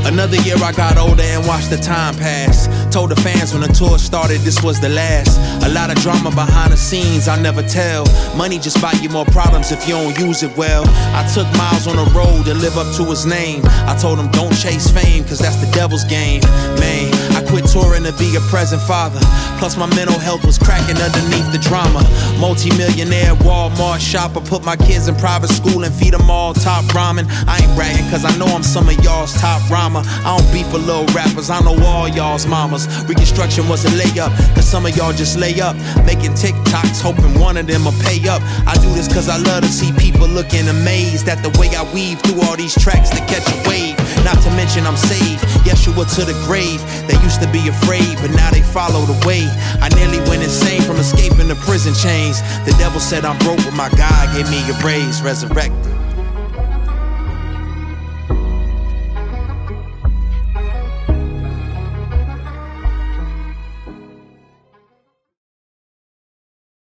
Another year I got older and watched the time pass. Told the fans when the tour started this was the last. A lot of drama behind the scenes I never tell. Money just buy you more problems if you don't use it well. I took Miles on the road to live up to his name. I told him don't chase fame cause that's the devil's game. Man, I quit touring to be a present father. Plus my mental health was cracking underneath the drama. Multi-millionaire Walmart shopper. Put my kids in private school and feed them all top ramen. I ain't bragging cause I know I'm some of y'all's top rhymer. I don't beef for little rappers, I know all y'all's mamas. Reconstruction was a layup, cause some of y'all just lay up making TikToks, hoping one of them will pay up. I do this cause I love to see people looking amazed at the way I weave through all these tracks to catch a wave. Not to mention I'm saved, Yeshua to the grave. They used to be afraid, but now they follow the way. I nearly went insane from escaping the prison chains. The devil said I'm broke, but my God gave me a raise, resurrected.